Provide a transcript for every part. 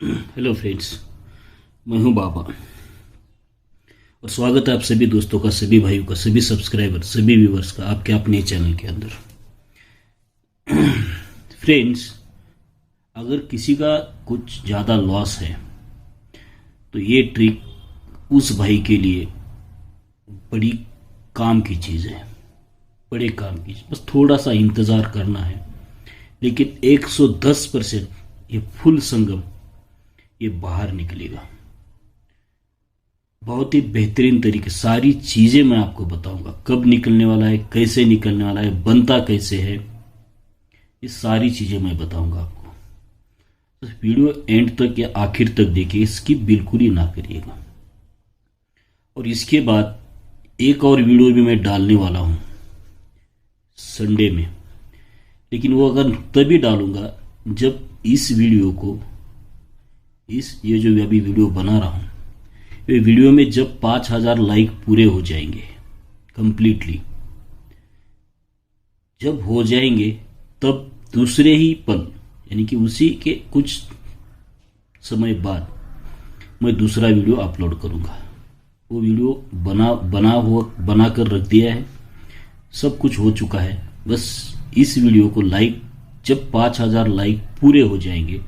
Hello friends, मैं हूं बाबा और स्वागत है आप सभी दोस्तों का, सभी भाइयों का, सभी सब्सक्राइबर, सभी व्यूवर्स का आपके अपने चैनल के अंदर। फ्रेंड्स, अगर किसी का कुछ ज़्यादा लॉस है तो ये ट्रिक उस भाई के लिए बड़ी काम की चीज़ है, बड़े काम की चीज़। बस थोड़ा सा इंतज़ार करना है, लेकिन 110% ये फुल संगम ये बाहर निकलेगा। बहुत ही बेहतरीन तरीके, सारी चीजें मैं आपको बताऊंगा, कब निकलने वाला है, कैसे निकलने वाला है, बनता कैसे है, ये सारी चीजें मैं बताऊंगा आपको। तो वीडियो एंड तक या आखिर तक देखिए, स्किप बिल्कुल ही ना करिएगा। और इसके बाद एक और वीडियो भी मैं डालने वाला हूं संडे में, लेकिन वो अगर तभी डालूंगा जब इस वीडियो को, ये जो अभी वीडियो बना रहा हूं, ये वीडियो में जब 5000 लाइक पूरे हो जाएंगे कंप्लीटली, जब हो जाएंगे तब दूसरे ही पल, यानी कि उसी के कुछ समय बाद मैं दूसरा वीडियो अपलोड करूंगा। वो वीडियो बनाकर रख दिया है, सब कुछ हो चुका है। बस इस वीडियो को लाइक, जब 5000 लाइक पूरे हो जाएंगे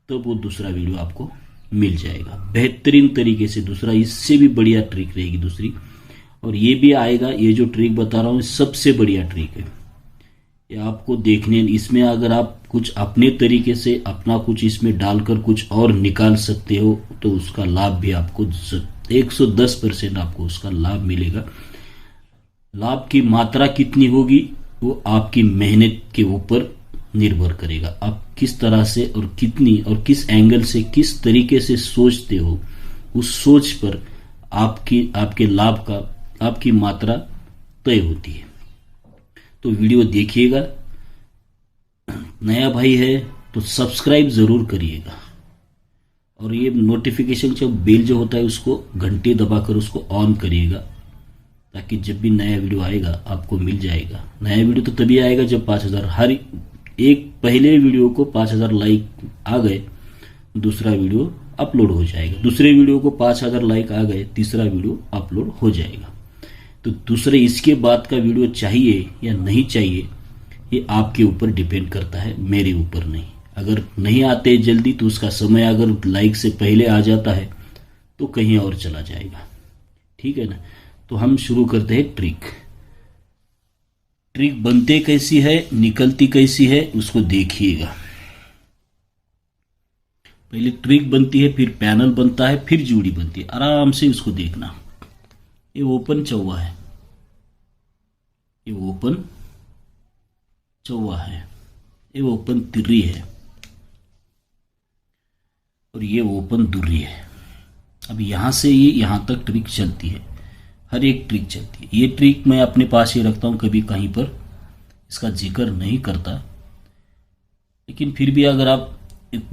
तब वो दूसरा वीडियो आपको मिल जाएगा बेहतरीन तरीके से। दूसरा इससे भी बढ़िया ट्रिक रहेगी दूसरी, और ये भी आएगा। ये जो ट्रिक बता रहा हूं सबसे बढ़िया ट्रिक है, ये आपको देखने, इसमें अगर आप कुछ अपने तरीके से अपना कुछ इसमें डालकर कुछ और निकाल सकते हो तो उसका लाभ भी आपको 110% आपको उसका लाभ मिलेगा। लाभ की मात्रा कितनी होगी वो आपकी मेहनत के ऊपर निर्भर करेगा। आप किस तरह से और कितनी और किस एंगल से, किस तरीके से सोचते हो, उस सोच पर आपके लाभ का, आपकी मात्रा तय होती है। तो वीडियो देखिएगा। नया भाई है तो सब्सक्राइब जरूर करिएगा, और ये नोटिफिकेशन जो बेल जो होता है उसको घंटे दबाकर उसको ऑन करिएगा, ताकि जब भी नया वीडियो आएगा आपको मिल जाएगा। नया वीडियो तो तभी आएगा जब 5000, हर एक पहले वीडियो को 5000 लाइक आ गए, दूसरा वीडियो अपलोड हो जाएगा। दूसरे वीडियो को 5000 लाइक आ गए, तीसरा वीडियो अपलोड हो जाएगा। तो दूसरे इसके बाद का वीडियो चाहिए या नहीं चाहिए, ये आपके ऊपर डिपेंड करता है, मेरे ऊपर नहीं। अगर नहीं आते जल्दी तो उसका समय अगर लाइक से पहले आ जाता है तो कहीं और चला जाएगा, ठीक है ना। तो हम शुरू करते हैं ट्रिक। ट्रिक बनते कैसी है, निकलती कैसी है, उसको देखिएगा। पहले ट्रिक बनती है, फिर पैनल बनता है, फिर जूड़ी बनती है। आराम से उसको देखना। ये ओपन चौवा है, ये ओपन चौवा है, ये ओपन तिर्री है, और ये ओपन दुर्री है। अब यहां से ये यहां तक ट्रिक चलती है, हर एक ट्रिक चलती है। ये ट्रिक मैं अपने पास ही रखता हूं, कभी कहीं पर इसका जिक्र नहीं करता, लेकिन फिर भी अगर आप,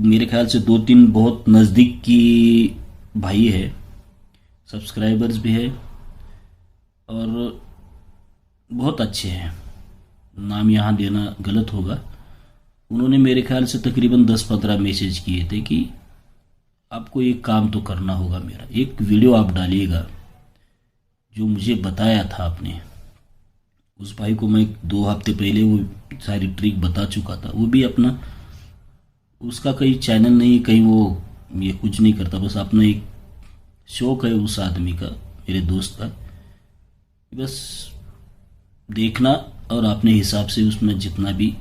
मेरे ख्याल से 2-3 बहुत नज़दीक की भाई है, सब्सक्राइबर्स भी है और बहुत अच्छे हैं, नाम यहाँ देना गलत होगा। उन्होंने मेरे ख्याल से तकरीबन 10-15 मैसेज किए थे कि आपको एक काम तो करना होगा, मेरा एक वीडियो आप डालिएगा। जो मुझे बताया था आपने, उस भाई को मैं 2 हफ्ते पहले वो सारी ट्रिक बता चुका था। वो भी अपना, उसका कहीं चैनल नहीं, कहीं वो ये कुछ नहीं करता, बस अपना एक शौक है उस आदमी का, मेरे दोस्त का, बस देखना और अपने हिसाब से उसमें जितना भी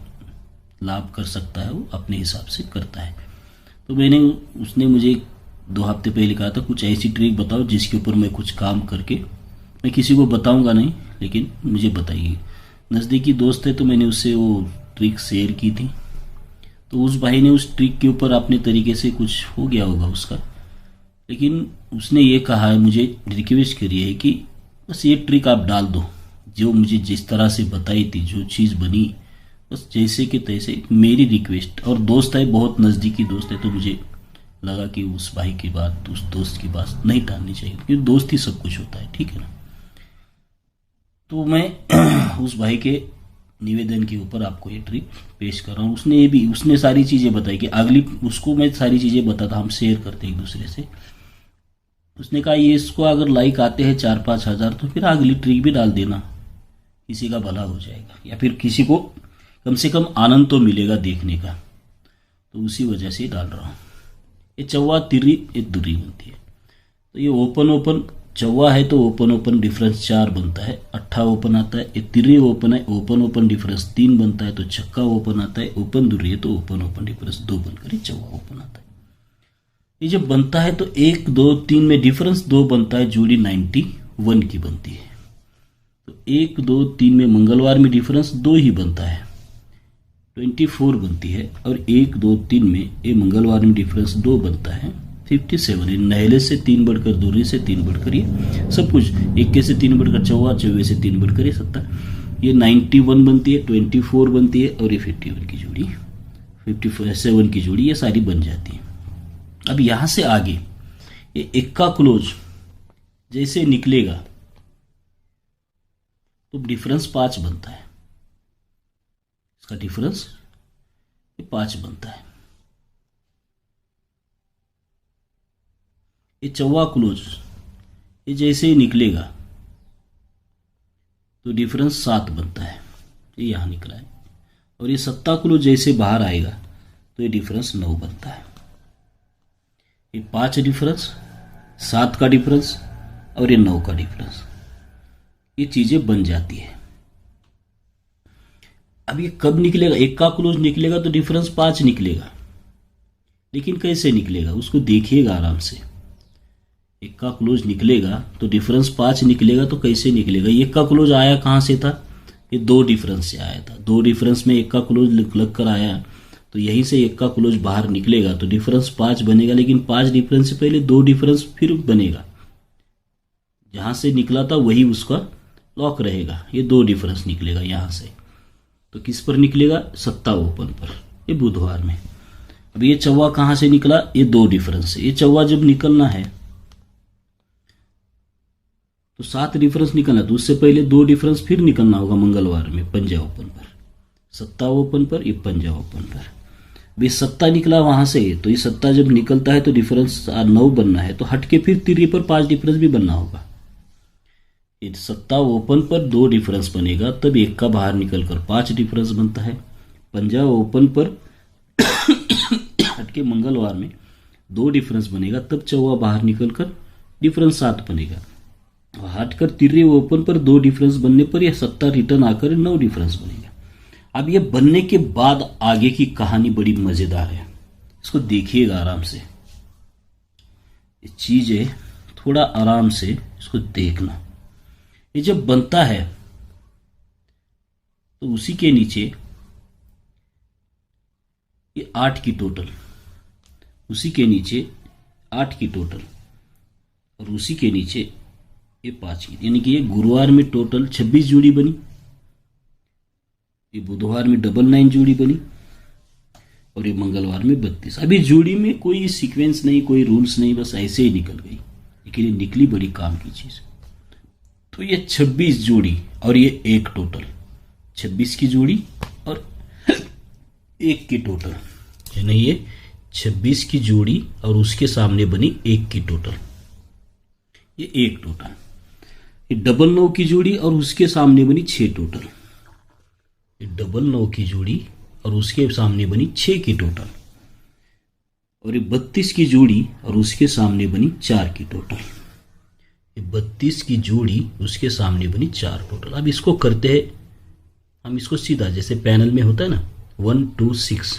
लाभ कर सकता है वो अपने हिसाब से करता है। तो उसने मुझे 2 हफ्ते पहले कहा था कुछ ऐसी ट्रिक बताओ जिसके ऊपर मैं कुछ काम करके, मैं किसी को बताऊंगा नहीं लेकिन मुझे बताइए। नज़दीकी दोस्त है तो मैंने उससे वो ट्रिक शेयर की थी, तो उस भाई ने उस ट्रिक के ऊपर अपने तरीके से कुछ हो गया होगा उसका, लेकिन उसने ये कहा है, मुझे रिक्वेस्ट करी है कि बस ये ट्रिक आप डाल दो, जो मुझे जिस तरह से बताई थी, जो चीज़ बनी, बस जैसे कि तैसे। मेरी रिक्वेस्ट, और दोस्त है, बहुत नज़दीकी दोस्त है, तो मुझे लगा कि उस भाई की बात, उस दोस्त की बात नहीं टालनी चाहिए, क्योंकि दोस्त ही सब कुछ होता है, ठीक है ना। तो मैं उस भाई के निवेदन के ऊपर आपको ये ट्रिक पेश कर रहा हूँ। उसने सारी चीज़ें बताई कि अगली, उसको मैं सारी चीज़ें बताता, हम शेयर करते एक दूसरे से। उसने कहा ये इसको अगर लाइक आते हैं 4-5 हज़ार तो फिर अगली ट्रिक भी डाल देना, किसी का भला हो जाएगा, या फिर किसी को कम से कम आनंद तो मिलेगा देखने का। तो उसी वजह से डाल रहा हूँ। ये चौवा तिर्री एक दुर्री बनती है। तो ये ओपन ओपन चौवा है तो ओपन ओपन डिफरेंस 4 बनता है, अट्ठा ओपन आता है। ये तिर्री ओपन है, ओपन ओपन डिफरेंस 3 बनता है। तो छक्का ओपन आता है, ओपन दुर्री है तो ओपन ओपन डिफरेंस 2 बनकर ही चौवा ओपन आता है। ये जब बनता है तो 1 2 3 में डिफरेंस 2 बनता है, जोड़ी 91 की बनती है। तो 1 2 3 में मंगलवार में डिफरेंस 2 ही बनता है, 24 बनती है। और 1 2 3 में ये मंगलवार में डिफरेंस 2 बनता है, 57। नहले से 3 बढ़कर दूरी से 3 बढ़कर ये सब कुछ, 1 से 3 बढ़कर चौवा, चौवे से 3 बढ़कर ये 70। ये 91 बनती है, 24 बनती है और ये 51 की जोड़ी, 57 की जोड़ी, ये सारी बन जाती है। अब यहां से आगे ये इक्का क्लोज जैसे निकलेगा तो डिफरेंस 5 बनता है, इसका डिफरेंस 5 बनता है। ये चौवा क्लोज ये जैसे ही निकलेगा तो डिफरेंस 7 बनता है, ये यहां निकला है। और ये सत्ता क्लोज जैसे बाहर आएगा तो ये डिफरेंस 9 बनता है। ये 5 डिफरेंस, 7 का डिफरेंस और ये 9 का डिफरेंस, ये चीजें बन जाती है। अब ये कब निकलेगा? एक का क्लोज निकलेगा तो डिफरेंस 5 निकलेगा, लेकिन कैसे निकलेगा उसको देखिएगा आराम से। एक का क्लोज निकलेगा तो डिफरेंस 5 निकलेगा, तो कैसे निकलेगा? एक का क्लोज आया कहां से था? ये 2 डिफरेंस से आया था। 2 डिफरेंस में एक का क्लोज लग कर आया, तो यहीं से एक का क्लोज बाहर निकलेगा तो डिफरेंस 5 बनेगा। लेकिन 5 डिफरेंस से पहले 2 डिफरेंस फिर बनेगा, जहां से निकला था वही उसका लॉक रहेगा। ये 2 डिफरेंस निकलेगा यहां से, तो किस पर निकलेगा? सत्ता ओपन पर, ये बुधवार में। अब ये चौवा कहां से निकला? ये 2 डिफरेंस से। ये चौवा जब निकलना है तो 7 डिफरेंस निकलना, तो उससे पहले 2 डिफरेंस फिर निकलना होगा मंगलवार में पंजा ओपन पर, सत्ता ओपन पर, ये पंजा ओपन पर। भी सत्ता निकला वहां से, तो ये सत्ता जब निकलता है तो डिफरेंस 9 बनना है, तो हटके फिर तिर्री पर 5 डिफरेंस भी बनना होगा। ये सत्ता ओपन पर 2 डिफरेंस बनेगा, तब एक का बाहर निकलकर 5 डिफरेंस बनता है। पंजा ओपन पर हटके मंगलवार में 2 डिफरेंस बनेगा, तब चौवा बाहर निकलकर डिफरेंस 7 बनेगा। हटकर तिर्री ओपन पर 2 डिफरेंस बनने पर यह सत्ता रिटर्न आकर 9 डिफरेंस बनेगा। अब ये बनने के बाद आगे की कहानी बड़ी मजेदार है, इसको देखिएगा आराम से। ये चीजें थोड़ा आराम से इसको देखना। ये जब बनता है तो उसी के नीचे ये 8 की टोटल, उसी के नीचे 8 की टोटल और उसी के नीचे ये 5 की, यानी कि ये गुरुवार में टोटल 26 जोड़ी बनी, ये बुधवार में 99 जोड़ी बनी और ये मंगलवार में 32। अभी जोड़ी में कोई सीक्वेंस नहीं, कोई रूल्स नहीं, बस ऐसे ही निकल गई, लेकिन ये निकली बड़ी काम की चीज। तो ये 26 जोड़ी और ये एक टोटल, 26 की जोड़ी और 1 की टोटल, यानी ये 26 की जोड़ी और उसके सामने बनी 1 की टोटल, ये 1 टोटल। ये 99 की जोड़ी और उसके सामने बनी 6 टोटल, ये 99 की जोड़ी और उसके सामने बनी 6 की टोटल। और ये 32 की जोड़ी और उसके सामने बनी 4 की टोटल, ये 32 की जोड़ी उसके सामने बनी 4 टोटल। अब इसको करते हैं हम, इसको सीधा जैसे पैनल में होता है ना, 1 2 6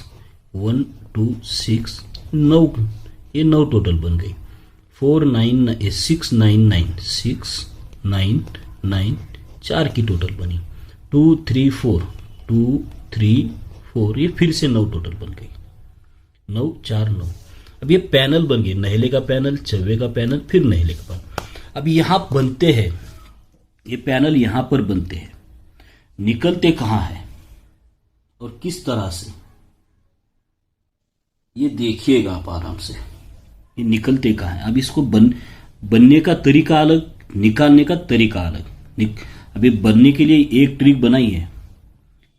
1 2 6 9, ये 9 टोटल बन गई। 4 9 6 9 9 6 9 9 4 की टोटल बनी। 2 3 4 2 3 4, ये फिर से 9 टोटल बन गई। 9 4 9। अब ये पैनल बन गए, नहले का पैनल, चौवे का पैनल, फिर नहले का पैनल। अब यहां बनते हैं ये पैनल, यहां पर बनते हैं, निकलते कहां है और किस तरह से, ये देखिएगा आप आराम से, ये निकलते कहां है। अब इसको बनने का तरीका अलग, निकालने का तरीका अलग। अभी बनने के लिए एक ट्रिक बनाई है,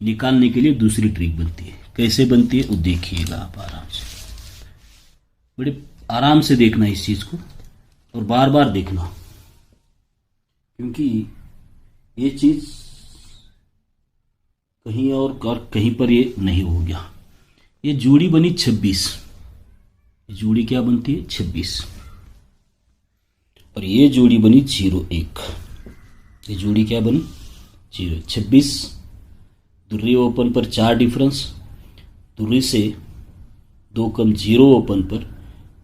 निकालने के लिए दूसरी ट्रिक बनती है। कैसे बनती है वो देखिएगा आप आराम से, बड़े आराम से देखना इस चीज को और बार बार देखना, क्योंकि ये चीज कहीं और कहीं पर ये नहीं हो गया। ये जोड़ी बनी 26, जोड़ी क्या बनती है 26, और ये जोड़ी बनी 01। ये जोड़ी क्या बनी 0, 26 दूरी ओपन पर 4 डिफरेंस, दूरी से 2 कम 0 ओपन पर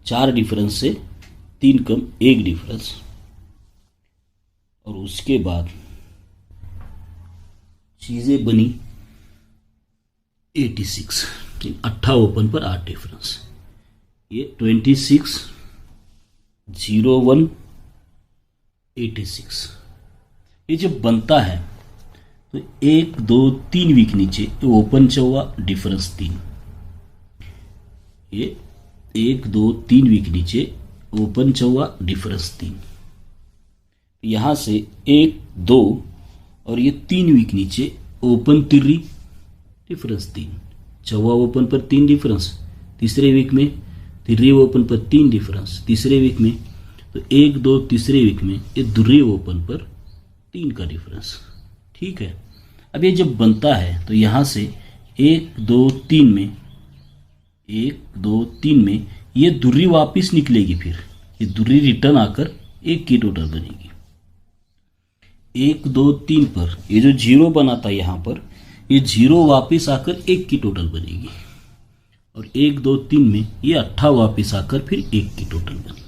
4 डिफरेंस से 3 कम 1 डिफरेंस, और उसके बाद चीजें बनी 86, 8 ओपन पर 8 डिफरेंस। ये 26 01 86। ये जब बनता है तो 1 2 3 वीक नीचे ओपन 4 डिफरेंस 3, ये 1 2 3 वीक नीचे ओपन 4 डिफरेंस 3, यहां से 1 2 और ये 3 वीक नीचे ओपन 3 डिफरेंस 3, 4 ओपन पर 3 डिफरेंस, तीसरे वीक में 3 ओपन पर 3 डिफरेंस, तीसरे वीक में तो 1 2 तीसरे वीक में ये दूसरे ओपन पर 3 का डिफरेंस। ठीक है, अब ये जब बनता है तो यहां से 1 2 3 में 1 2 3 में ये दूरी वापिस निकलेगी, फिर ये दूरी रिटर्न आकर 1 की टोटल बनेगी। 1 2 3 पर ये जो 0 बना था यहां पर, ये 0 वापिस आकर 1 की टोटल बनेगी, और 1 2 3 में ये 8 वापिस आकर फिर 1 की टोटल बनी।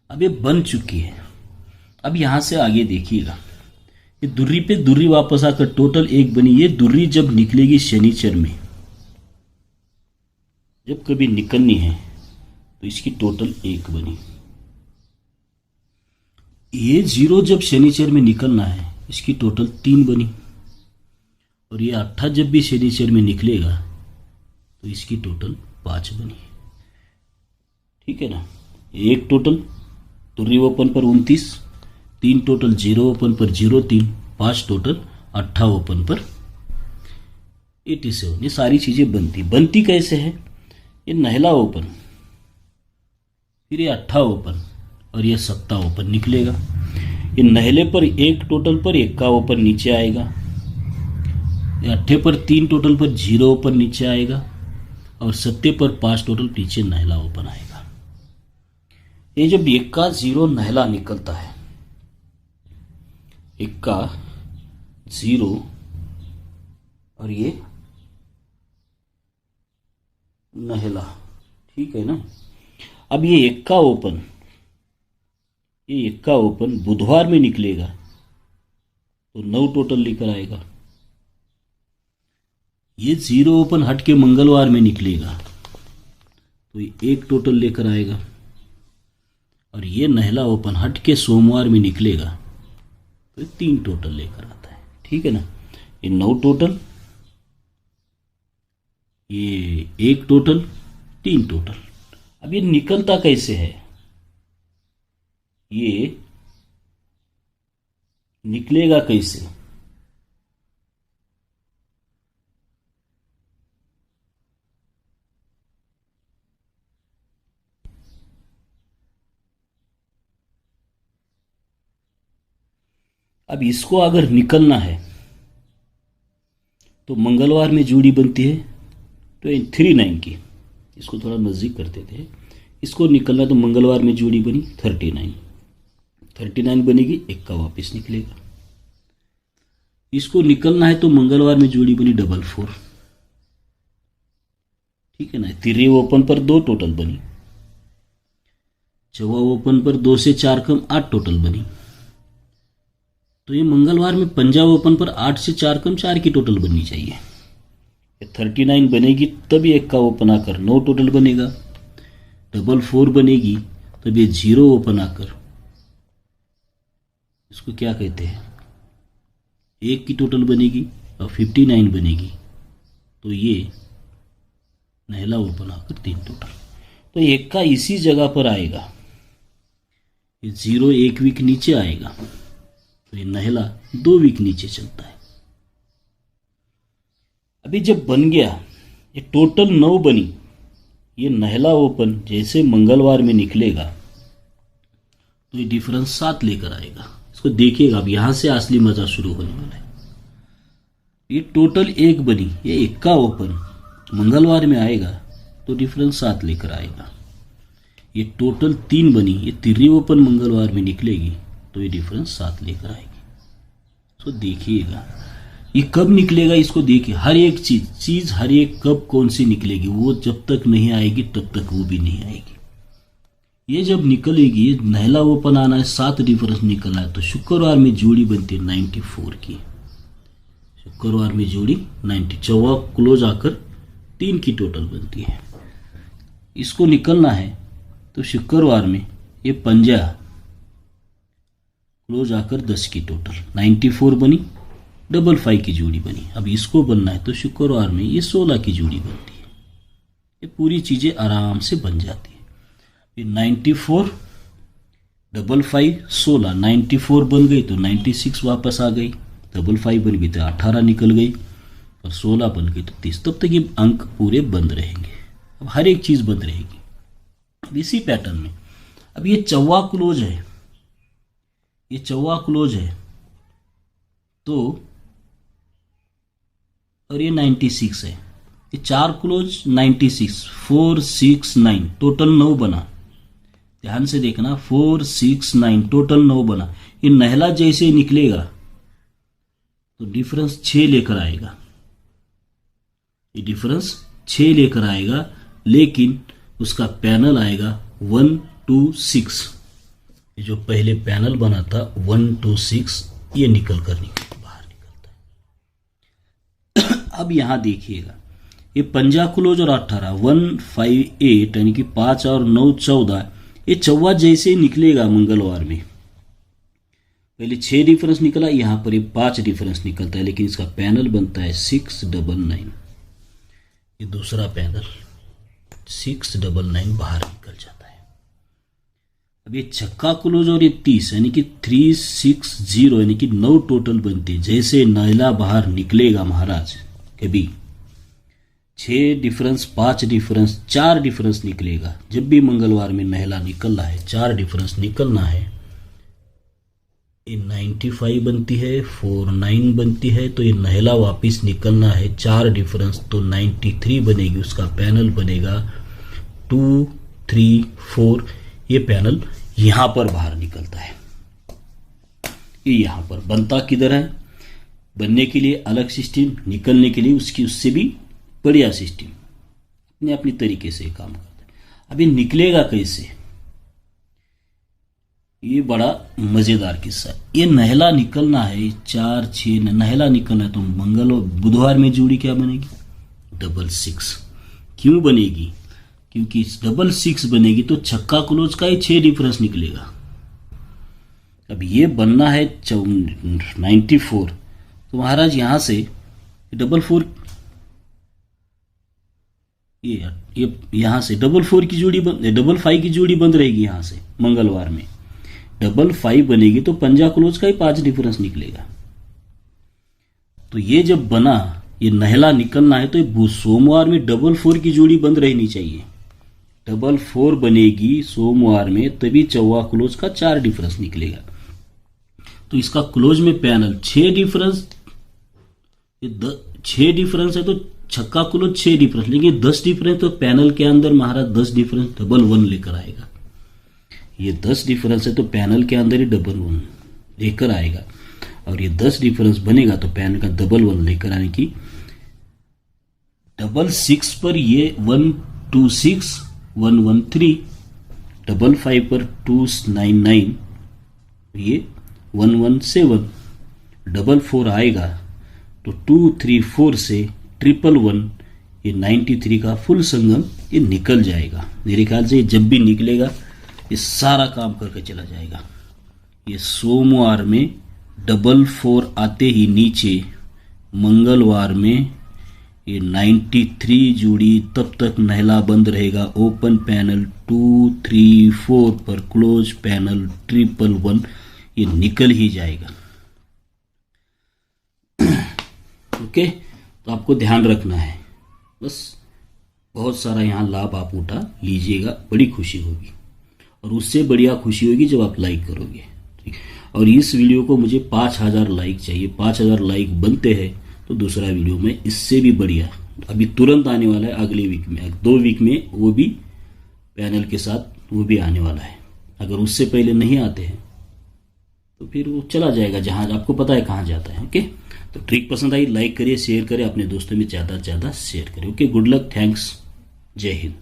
अब ये बन चुकी है। अब यहां से आगे देखिएगा, ये दूरी पे दूरी वापस आकर टोटल 1 बनी। ये दूरी जब निकलेगी शनिचर में, जब कभी निकलनी है तो इसकी टोटल 1 बनी। ये 0 जब शनिचर में निकलना है इसकी टोटल 3 बनी, और ये 8 जब भी शनिचर में निकलेगा तो इसकी टोटल 5 बनी। ठीक है ना, 1 टोटल दूरी ओपन पर 29, 3 टोटल 0 ओपन पर 03, 5 टोटल 8 ओपन पर 87। ये सारी चीजें बनती कैसे है, ये नहला ओपन, फिर ये 8 ओपन और ये 7 ओपन निकलेगा। ये नहले पर 1 टोटल पर 1 का ओपन नीचे आएगा, ये 8 पर 3 टोटल पर 0 ओपन नीचे आएगा, और 7 पर 5 टोटल नीचे नहला ओपन आएगा। ये जब 1 का 0 नहला निकलता है, 1 का 0 और ये नहला, ठीक है ना। अब ये 1 का ओपन, ये 1 का ओपन बुधवार में निकलेगा तो 9 टोटल लेकर आएगा। ये 0 ओपन हट के मंगलवार में निकलेगा तो ये 1 टोटल लेकर आएगा, और ये नहला ओपन हट के सोमवार में निकलेगा तो 3 टोटल लेकर आता है। ठीक है ना, ये 9 टोटल, ये 1 टोटल, 3 टोटल। अब ये निकलता कैसे है, ये निकलेगा कैसे, अब इसको अगर निकलना है तो मंगलवार में जोड़ी बनती है 39 की, इसको थोड़ा नज़दीक करते थे। इसको निकलना तो मंगलवार में जोड़ी बनी 39 बनेगी, 1 का वापस निकलेगा। इसको निकलना है तो मंगलवार में जोड़ी बनी 44, ठीक है ना। 3 ओपन पर 2 टोटल बनी, 4 ओपन पर 2 से 4 कम 8 टोटल बनी, तो ये मंगलवार में 5 ओपन पर 8 से 4 कम 4 की टोटल बननी चाहिए। 39 बनेगी तब ये 1 का ओपन आकर 9 टोटल बनेगा, 44 बनेगी तब ये 0 ओपन आकर, इसको क्या कहते हैं, 1 की टोटल बनेगी, और 59 बनेगी तो ये नहला ओपन आकर 3 टोटल। तो 1 का इसी जगह पर आएगा, ये 0 1 वीक नीचे आएगा तो ये नहला 2 वीक नीचे चलता है। अभी जब बन गया, ये टोटल 9 बनी, ये नहला ओपन जैसे मंगलवार में निकलेगा तो ये डिफरेंस 7 लेकर आएगा। इसको देखिएगा, अब यहां से असली मजा शुरू होने वाला है। ये टोटल 1 बनी, ये 1 का ओपन मंगलवार में आएगा तो डिफरेंस 7 लेकर आएगा। ये टोटल 3 बनी, ये 3 ओपन मंगलवार में निकलेगी तो ये डिफरेंस 7 लेकर आएगी। तो देखिएगा ये कब निकलेगा, इसको देखिए। हर एक चीज हर एक कब कौन सी निकलेगी, वो जब तक नहीं आएगी तब तक वो भी नहीं आएगी। ये जब निकलेगी, ये नहला ओपन आना है, 7 डिफरेंस निकलना है तो शुक्रवार में जोड़ी बनती है 94 की। शुक्रवार में जोड़ी 90, चौवा क्लोज आकर 3 की टोटल बनती है। इसको निकलना है तो शुक्रवार में ये पंजा क्लोज आकर 10 की टोटल 94 बनी, 55 की जोड़ी बनी। अब इसको बनना है तो शुक्रवार में ये 16 की जोड़ी बनती है। ये पूरी चीजें आराम से बन जाती है। फिर 94 55 16, 94 बन गई तो 96 वापस आ गई, 55 बन गई तो 18 निकल गई और 16 बन गई तो 30। तब तक ये अंक पूरे बंद रहेंगे। अब हर एक चीज बंद रहेगी। अब इसी पैटर्न में अब ये चौवा क्लोज है, ये चौवा क्लोज है तो, और ये 96 है, ये 4 क्लोज 96, 4 6 9 टोटल 9 बना। ध्यान से देखना, 4 6 9 टोटल 9 बना। ये नहला जैसे निकलेगा तो डिफरेंस 6 लेकर आएगा, ये डिफरेंस 6 लेकर आएगा, लेकिन उसका पैनल आएगा 1 2 6। ये जो पहले पैनल बना था 1 2 6, ये निकल कर बाहर निकलता है। अब यहां देखिएगा, ये पंजा क्लोज और 18 1 5 8 यानी कि 5 और 9 14, ये चौवा जैसे निकलेगा मंगलवार में। पहले 6 डिफरेंस निकला, यहां पर ये 5 डिफरेंस निकलता है, लेकिन इसका पैनल बनता है 699। ये दूसरा पैनल 699 बाहर निकल जाता है। अब ये छक्का क्लोज और ये 30 यानी कि 360 यानी कि 9 टोटल बनते हैं। जैसे नहला बाहर निकलेगा महाराज, कभी 6 डिफरेंस 5 डिफरेंस 4 डिफरेंस निकलेगा। जब भी मंगलवार में नहला निकलना है 4 डिफरेंस निकलना है। ये 95 बनती है, 49 बनती है, तो ये नहला वापस निकलना है 4 डिफरेंस तो 93 बनेगी। उसका पैनल बनेगा 2 3 4। ये पैनल यहां पर बाहर निकलता है। ये यहां पर बनता किधर है, बनने के लिए अलग सिस्टम, निकलने के लिए उससे भी बढ़िया सिस्टम, अपने अपनी तरीके से काम करता है। अब ये निकलेगा कैसे, ये बड़ा मजेदार किस्सा। ये नहला निकलना है 4 6, नहला निकलना है तो मंगल और बुधवार में जोड़ी क्या बनेगी, 66। क्यों बनेगी, क्योंकि 66 बनेगी तो छक्का क्लोज का ही 6 डिफरेंस निकलेगा। अब ये बनना है 94, तो महाराज यहां से 44, ये यहां से 44 की जोड़ी 55 की जोड़ी बंद रहेगी। यहां से मंगलवार में 55 बनेगी तो पंजा क्लोज का ही 5 डिफरेंस निकलेगा। तो ये जब बना, ये नहला निकलना है तो ये सोमवार में 44 की जोड़ी बंद रहनी चाहिए। 44 बनेगी सोमवार में, तभी चौवा क्लोज का 4 डिफरेंस निकलेगा। तो इसका क्लोज में पैनल 6 डिफरेंस, ये 6 डिफरेंस है तो छक्का क्लोज 6 डिफरेंस, लेकिन 10 डिफरेंस तो पैनल के अंदर महाराज 10 डिफरेंस 1 लेकर आएगा। ये 10 डिफरेंस है तो पैनल के अंदर ही 1 लेकर आएगा, और ये 10 डिफरेंस बनेगा तो पैनल का 1 लेकर आने की 66 पर ये 126 113, 55 पर 299, ये 117, 44 आएगा तो 234 से 111, ये 93 का फुल संगम ये निकल जाएगा। मेरे ख्याल से जब भी निकलेगा ये सारा काम करके चला जाएगा। ये सोमवार में 44 आते ही नीचे, मंगलवार में ये 93 जोड़ी तब तक नहला बंद रहेगा। ओपन पैनल 2 3 4 पर क्लोज पैनल 111 ये निकल ही जाएगा। ओके, तो आपको ध्यान रखना है। बस बहुत सारा यहाँ लाभ आप उठा लीजिएगा, बड़ी खुशी होगी। और उससे बढ़िया खुशी होगी जब आप लाइक करोगे, ठीक। और इस वीडियो को मुझे 5000 लाइक चाहिए। 5000 लाइक बनते हैं तो दूसरा वीडियो में इससे भी बढ़िया अभी तुरंत आने वाला है, अगले वीक में, 2 वीक में, वो भी पैनल के साथ वो भी आने वाला है। अगर उससे पहले नहीं आते हैं तो फिर वो चला जाएगा जहां आपको पता है कहाँ जाता है। ओके, तो ट्रिक पसंद आई, लाइक करिए, शेयर करें, अपने दोस्तों में ज़्यादा से ज़्यादा शेयर करें। ओके, गुड लक, थैंक्स, जय हिंद।